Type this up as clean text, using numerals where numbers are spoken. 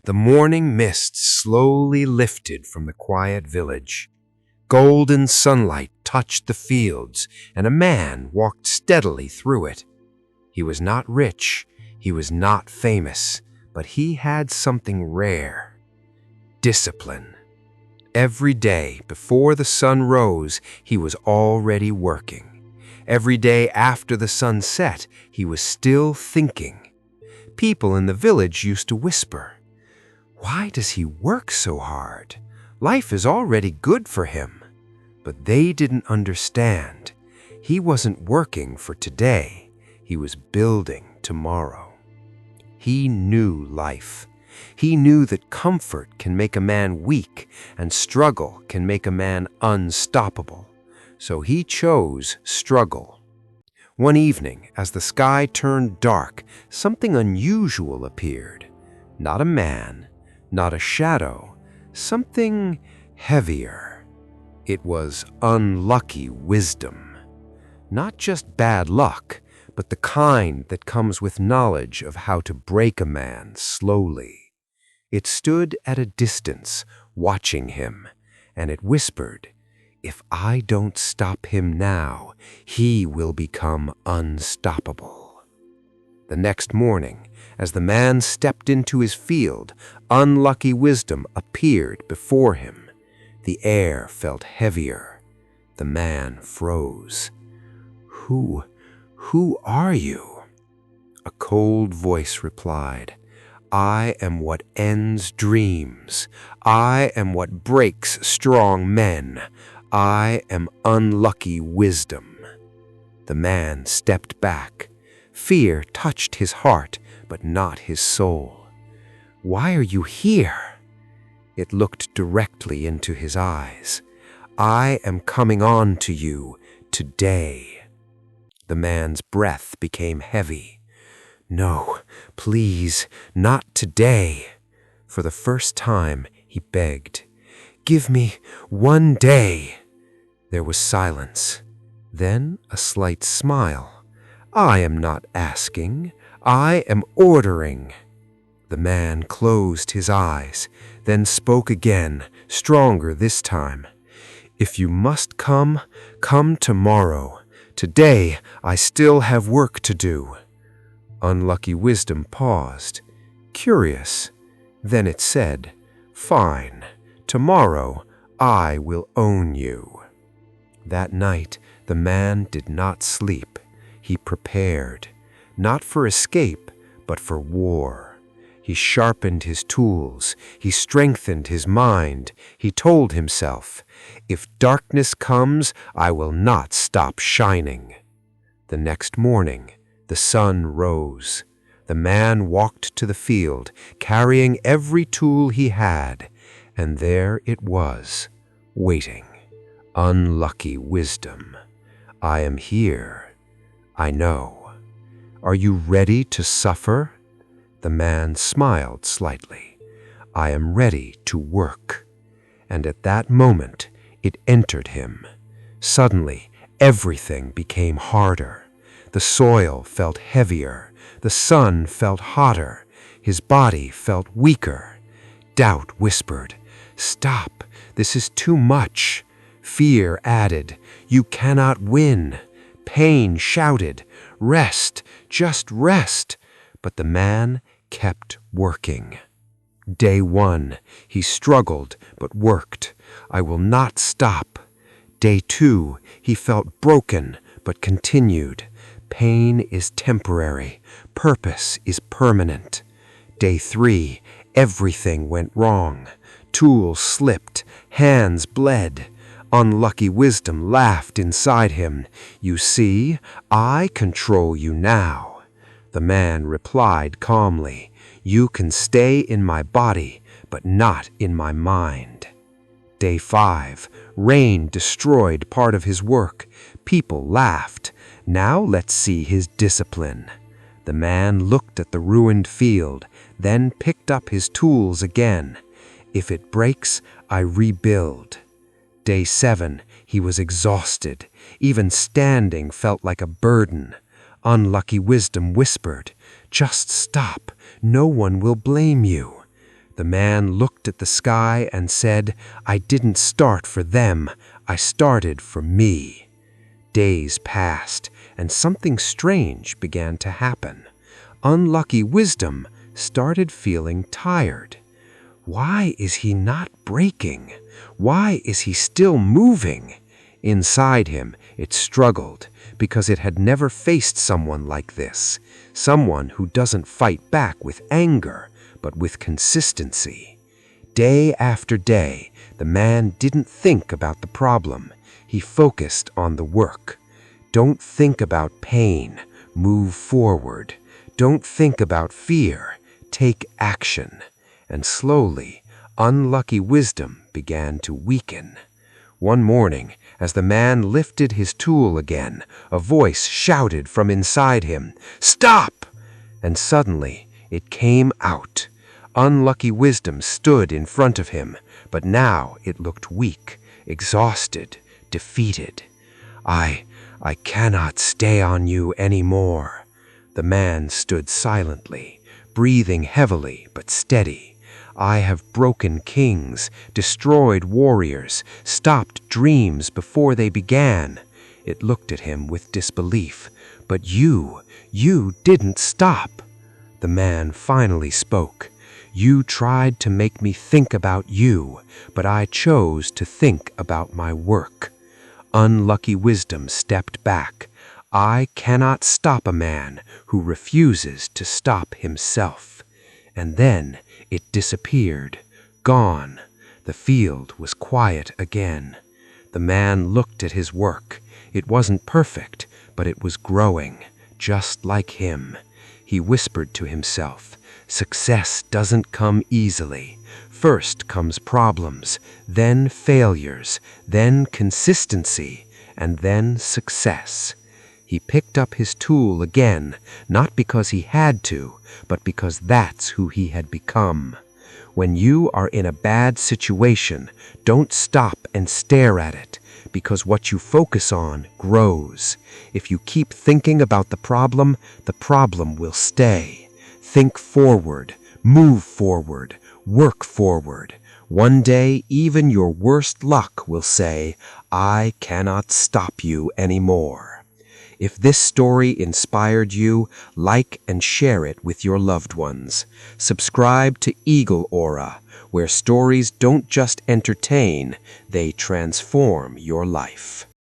The morning mist slowly lifted from the quiet village. Golden sunlight touched the fields, and a man walked steadily through it. He was not rich, he was not famous, but he had something rare: discipline. Every day before the sun rose, he was already working. Every day after the sun set, he was still thinking. People in the village used to whisper, "Why does he work so hard? Life is already good for him." But they didn't understand. He wasn't working for today. He was building tomorrow. He knew life. He knew that comfort can make a man weak and struggle can make a man unstoppable. So he chose struggle. One evening, as the sky turned dark, something unusual appeared. Not a man, not a shadow, something heavier. It was unlucky wisdom. Not just bad luck, but the kind that comes with knowledge of how to break a man slowly. It stood at a distance, watching him, and it whispered, "If I don't stop him now, he will become unstoppable." The next morning, as the man stepped into his field, unlucky wisdom appeared before him. The air felt heavier. The man froze. Who are you?" A cold voice replied, "I am what ends dreams. I am what breaks strong men. I am unlucky wisdom." The man stepped back. Fear touched his heart, but not his soul. "Why are you here?" It looked directly into his eyes. "I am coming on to you today." The man's breath became heavy. "No, please, not today." For the first time, he begged, "Give me one day." There was silence. Then a slight smile. "I am not asking. I am ordering." The man closed his eyes, then spoke again, stronger this time. "If you must come, come tomorrow. Today I still have work to do." Unlucky wisdom paused, curious. Then it said, "Fine. Tomorrow I will own you." That night the man did not sleep. He prepared, not for escape, but for war. He sharpened his tools. He strengthened his mind. He told himself, "If darkness comes, I will not stop shining." The next morning, the sun rose. The man walked to the field, carrying every tool he had, and there it was, waiting. Unlucky wisdom. "I am here. I know. Are you ready to suffer?" The man smiled slightly. "I am ready to work." And at that moment, it entered him. Suddenly, everything became harder. The soil felt heavier. The sun felt hotter. His body felt weaker. Doubt whispered, "Stop, this is too much." Fear added, "You cannot win." Pain shouted, "Rest, just rest." But the man kept working. Day 1, he struggled but worked. "I will not stop." Day 2, he felt broken but continued. Pain is temporary. Purpose is permanent. Day 3, everything went wrong. Tools slipped. Hands bled. Unlucky wisdom laughed inside him. "You see, I control you now." The man replied calmly, "You can stay in my body, but not in my mind." Day 5, rain destroyed part of his work. People laughed. Now let's see his discipline. The man looked at the ruined field, then picked up his tools again. "If it breaks, I rebuild." Day 7, he was exhausted. Even standing felt like a burden. Unlucky wisdom whispered, "Just stop. No one will blame you." The man looked at the sky and said, "I didn't start for them, I started for me." Days passed, and something strange began to happen. Unlucky Wisdom started feeling tired. Why is he not breaking? Why is he still moving? Inside him, it struggled because it had never faced someone like this, someone who doesn't fight back with anger, but with consistency. Day after day, the man didn't think about the problem. He focused on the work. Don't think about pain. Move forward. Don't think about fear. Take action. And slowly, Unlucky Wisdom began to weaken. One morning, as the man lifted his tool again, a voice shouted from inside him, "Stop!" And suddenly, it came out. Unlucky Wisdom stood in front of him, but now it looked weak, exhausted, defeated. I cannot stay on you anymore." The man stood silently, breathing heavily but steady. "I have broken kings, destroyed warriors, stopped dreams before they began." It looked at him with disbelief. "But you didn't stop." The man finally spoke. "You tried to make me think about you, but I chose to think about my work." Unlucky Wisdom stepped back. "I cannot stop a man who refuses to stop himself." And then it disappeared, gone. The field was quiet again. The man looked at his work. It wasn't perfect, but it was growing, just like him. He whispered to himself, "Success doesn't come easily. First comes problems, then failures, then consistency, and then success." He picked up his tool again, not because he had to, but because that's who he had become. When you are in a bad situation, don't stop and stare at it, because what you focus on grows. If you keep thinking about the problem will stay. Think forward, move forward, work forward. One day, even your worst luck will say, "I cannot stop you anymore." If this story inspired you, like and share it with your loved ones. Subscribe to EagleAura, where stories don't just entertain, they transform your life.